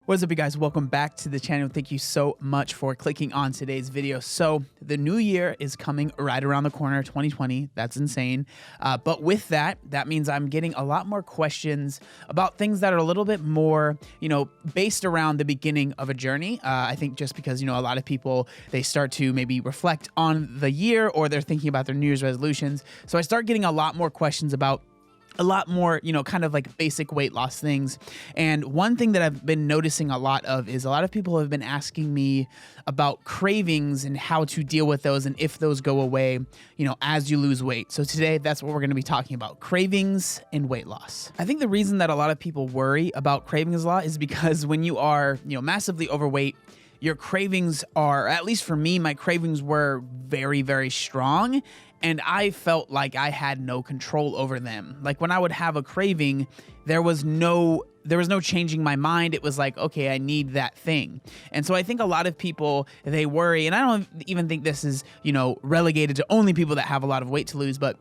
What's up, you guys? Welcome back to the channel. Thank you so much for clicking on today's video. So the new year is coming right around the corner, 2020. That's insane. But with that means I'm getting a lot more questions about things that are a little bit more, based around the beginning of a journey. I think just because, a lot of people, they start to maybe reflect on the year or they're thinking about their New Year's resolutions. So I start getting a lot more questions about a lot more, kind of like basic weight loss things. And one thing that I've been noticing a lot of is a lot of people have been asking me about cravings and how to deal with those and if those go away, as you lose weight. So today, that's what we're going to be talking about: cravings and weight loss. I think the reason that a lot of people worry about cravings a lot is because when you are, massively overweight, your cravings are, at least for me, my cravings were very, very strong. And I felt like I had no control over them. Like when I would have a craving, there was no changing my mind. It was like, okay, I need that thing. And so I think a lot of people, they worry, and I don't even think this is, relegated to only people that have a lot of weight to lose, but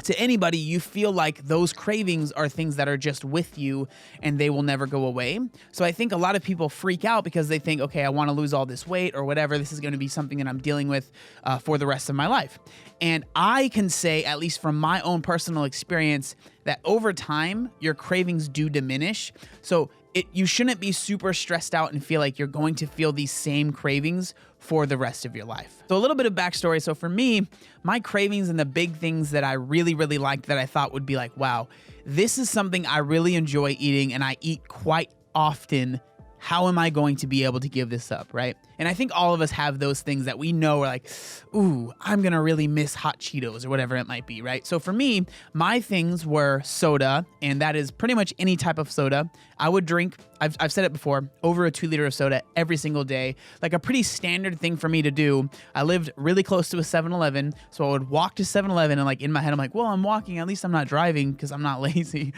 to anybody, you feel like those cravings are things that are just with you and they will never go away. So I think a lot of people freak out because they think, okay, I want to lose all this weight or whatever. This is going to be something that I'm dealing with for the rest of my life. And I can say, at least from my own personal experience, that over time, your cravings do diminish. So you shouldn't be super stressed out and feel like you're going to feel these same cravings for the rest of your life. So a little bit of backstory. So for me, my cravings and the big things that I really, really liked that I thought would be like, wow, this is something I really enjoy eating and I eat quite often. How am I going to be able to give this up, right? And I think all of us have those things that we know are like, ooh, I'm gonna really miss hot Cheetos or whatever it might be, right? So for me, my things were soda, and that is pretty much any type of soda. I would drink, I've said it before, over a 2 liter of soda every single day, like a pretty standard thing for me to do. I lived really close to a 7-Eleven, so I would walk to 7-Eleven and like in my head, I'm like, well, I'm walking, at least I'm not driving because I'm not lazy.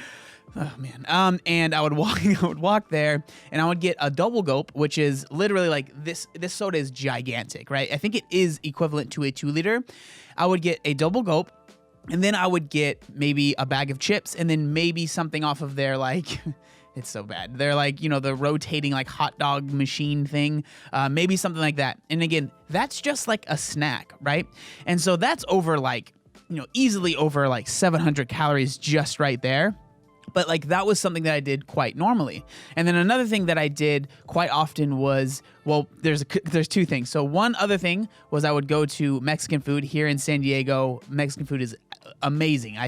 Oh man. And I would walk there and I would get a double gulp, which is literally like this soda is gigantic, right? I think it is equivalent to a 2 liter. I would get a double gulp and then I would get maybe a bag of chips and then maybe something off of their like, it's so bad. They're like, the rotating like hot dog machine thing, maybe something like that. And again, that's just like a snack, right? And so that's over like, easily over like 700 calories just right there. But like that was something that I did quite normally. And then another thing that I did quite often was, well, there's 2 things. So one other thing was I would go to Mexican food here in San Diego. Mexican food is amazing.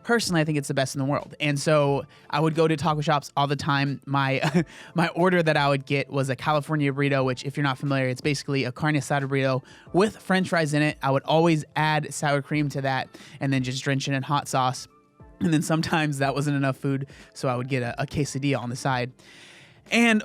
Personally, I think it's the best in the world. And so I would go to taco shops all the time. My order that I would get was a California burrito, which if you're not familiar, it's basically a carne asada burrito with French fries in it. I would always add sour cream to that and then just drench it in hot sauce. And then sometimes that wasn't enough food, so I would get a quesadilla on the side.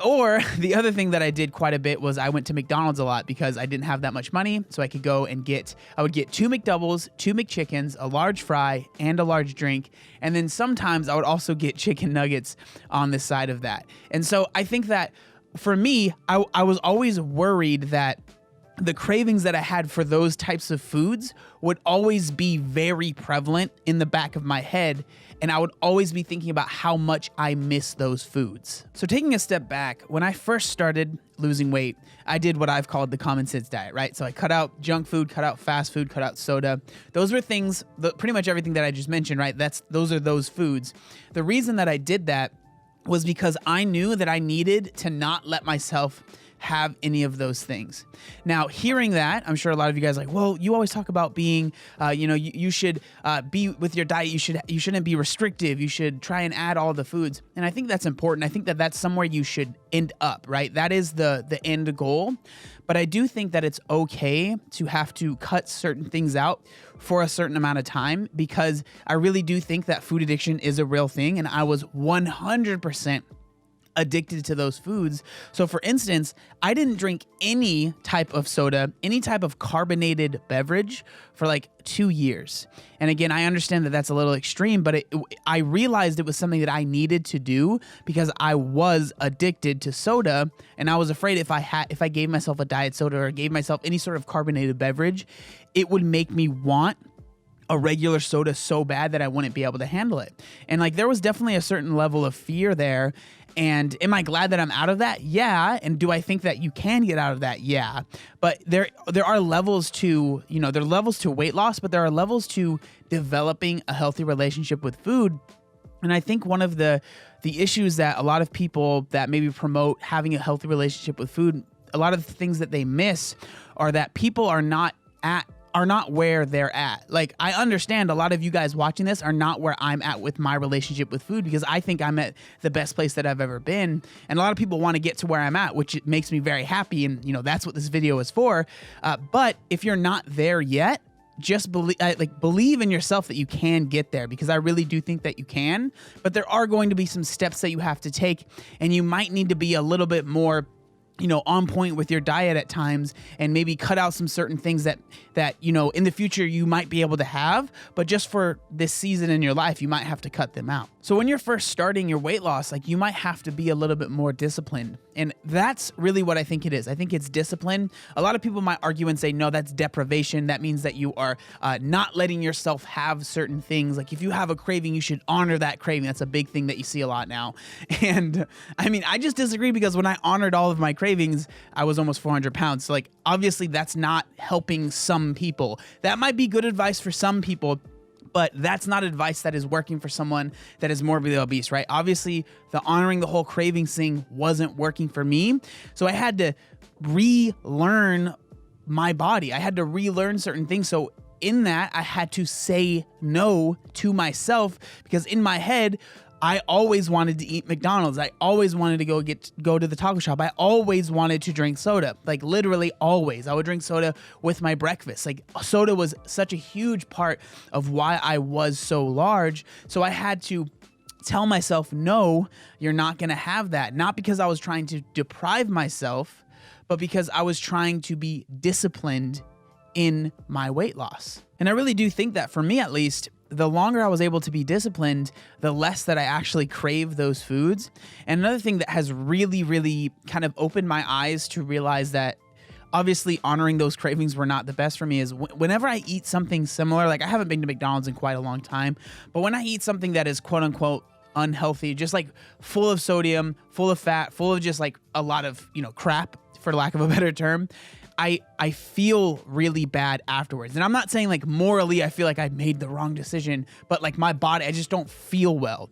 Or the other thing that I did quite a bit was I went to McDonald's a lot because I didn't have that much money, so I could go and I would get 2 McDoubles, 2 McChickens, a large fry, and a large drink. And then sometimes I would also get chicken nuggets on the side of that. And so I think that for me, I was always worried that the cravings that I had for those types of foods would always be very prevalent in the back of my head, and I would always be thinking about how much I miss those foods. So taking a step back, when I first started losing weight, I did what I've called the common sense diet, right? So I cut out junk food, cut out fast food, cut out soda. Those were things, pretty much everything that I just mentioned, right? Those are those foods. The reason that I did that was because I knew that I needed to not let myself have any of those things. Now, hearing that, I'm sure a lot of you guys are like, well, you always talk about being, you should be with your diet. You shouldn't be restrictive. You should try and add all the foods. And I think that's important. I think that that's somewhere you should end up, right? That is the end goal. But I do think that it's okay to have to cut certain things out for a certain amount of time, because I really do think that food addiction is a real thing. And I was 100% addicted to those foods. So for instance, I didn't drink any type of soda, any type of carbonated beverage for like 2 years. And again, I understand that that's a little extreme, but I realized it was something that I needed to do because I was addicted to soda, and I was afraid if I gave myself a diet soda or gave myself any sort of carbonated beverage, it would make me want a regular soda so bad that I wouldn't be able to handle it. And like there was definitely a certain level of fear there. And am I glad that I'm out of that? Yeah. And do I think that you can get out of that? Yeah. But there are levels to, there are levels to weight loss, but there are levels to developing a healthy relationship with food. And I think one of the issues that a lot of people that maybe promote having a healthy relationship with food, a lot of the things that they miss are that people are not where they're at. Like, I understand a lot of you guys watching this are not where I'm at with my relationship with food, because I think I'm at the best place that I've ever been. And a lot of people want to get to where I'm at, which makes me very happy. And, that's what this video is for. But if you're not there yet, just believe in yourself that you can get there, because I really do think that you can. But there are going to be some steps that you have to take, and you might need to be a little bit more on point with your diet at times, and maybe cut out some certain things that in the future you might be able to have, but just for this season in your life, you might have to cut them out. So when you're first starting your weight loss, you might have to be a little bit more disciplined. And that's really what I think it is. I think it's discipline. A lot of people might argue and say, no, that's deprivation. That means that you are not letting yourself have certain things. Like, if you have a craving, you should honor that craving. That's a big thing that you see a lot now. And I just disagree, because when I honored all of my cravings, I was almost 400 pounds. So obviously that's not helping some people. That might be good advice for some people, but that's not advice that is working for someone that is morbidly obese, right? Obviously, the honoring the whole cravings thing wasn't working for me. So I had to relearn my body. I had to relearn certain things. So in that, I had to say no to myself, because in my head, I always wanted to eat McDonald's. I always wanted to go to the taco shop. I always wanted to drink soda. Literally always. I would drink soda with my breakfast. Soda was such a huge part of why I was so large. So I had to tell myself, no, you're not going to have that. Not because I was trying to deprive myself, but because I was trying to be disciplined in my weight loss. And I really do think that, for me at least, the longer I was able to be disciplined, the less that I actually crave those foods. And another thing that has really, really kind of opened my eyes to realize that obviously honoring those cravings were not the best for me is whenever I eat something similar, I haven't been to McDonald's in quite a long time, but when I eat something that is quote unquote unhealthy, just full of sodium, full of fat, full of just a lot of, crap, for lack of a better term, I feel really bad afterwards. And I'm not saying morally I feel like I made the wrong decision, but my body, I just don't feel well.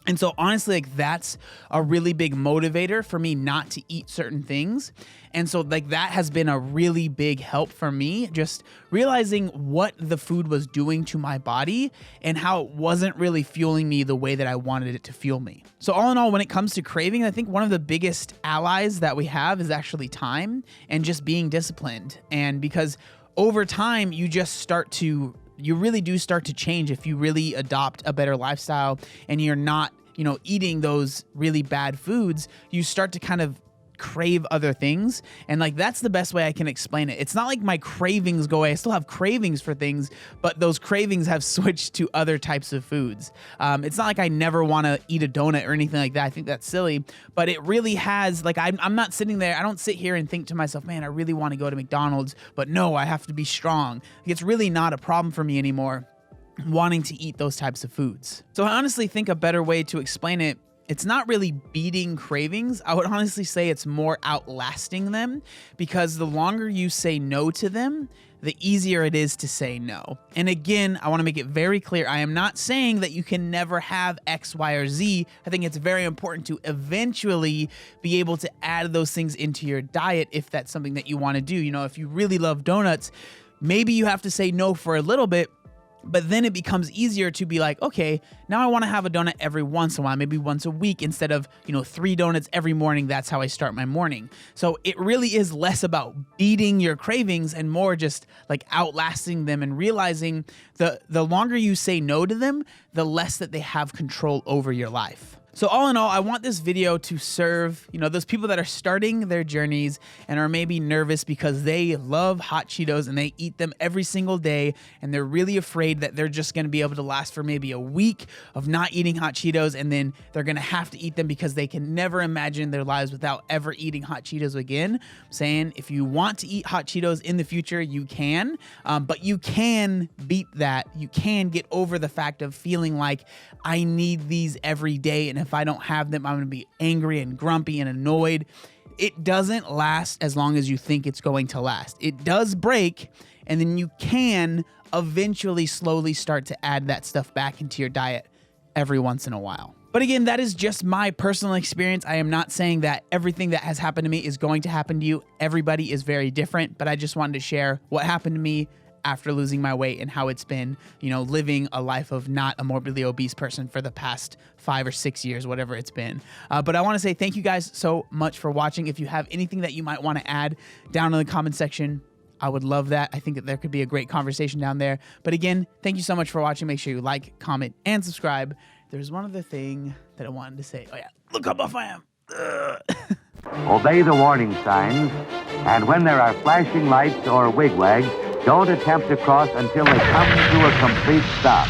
And so honestly, that's a really big motivator for me not to eat certain things. And so that has been a really big help for me, just realizing what the food was doing to my body and how it wasn't really fueling me the way that I wanted it to fuel me. So all in all, when it comes to craving, I think one of the biggest allies that we have is actually time and just being disciplined. And because over time, you really do start to change if you really adopt a better lifestyle and you're not, eating those really bad foods. You start to kind of crave other things, and that's the best way I can explain it. It's not like my cravings go away. I still have cravings for things, but those cravings have switched to other types of foods. It's not like I never want to eat a donut or anything like that. I think that's silly, but it really has, I'm not sitting there, I don't sit here and think to myself, man, I really want to go to McDonald's, but no, I have to be strong. It's really not a problem for me anymore wanting to eat those types of foods. So I honestly think a better way to explain it, it's not really beating cravings. I would honestly say it's more outlasting them, because the longer you say no to them, the easier it is to say no. And again, I want to make it very clear, I am not saying that you can never have X, Y, or Z. I think it's very important to eventually be able to add those things into your diet if that's something that you want to do. If you really love donuts, maybe you have to say no for a little bit, but then it becomes easier to be okay, now I want to have a donut every once in a while, maybe once a week instead of, 3 donuts every morning. That's how I start my morning. So it really is less about beating your cravings and more just outlasting them and realizing the longer you say no to them, the less that they have control over your life. So all in all, I want this video to serve, those people that are starting their journeys and are maybe nervous because they love hot Cheetos and they eat them every single day, and they're really afraid that they're just going to be able to last for maybe a week of not eating hot Cheetos, and then they're going to have to eat them because they can never imagine their lives without ever eating hot Cheetos again. I'm saying if you want to eat hot Cheetos in the future, you can, but you can beat that. You can get over the fact of feeling like I need these every day, and If I don't have them, I'm going to be angry and grumpy and annoyed. It doesn't last as long as you think it's going to last. It does break, and then you can eventually slowly start to add that stuff back into your diet every once in a while. But again, that is just my personal experience. I am not saying that everything that has happened to me is going to happen to you. Everybody is very different, but I just wanted to share what happened to me after losing my weight and how it's been, living a life of not a morbidly obese person for the past 5 or 6 years, whatever it's been. But I want to say thank you guys so much for watching. If you have anything that you might want to add down in the comment section, I would love that. I think that there could be a great conversation down there. But again, thank you so much for watching. Make sure you like, comment, and subscribe. There's one other thing that I wanted to say. Oh yeah, look how buff I am. Obey the warning signs, and when there are flashing lights or wigwags, don't attempt to cross until they come to a complete stop.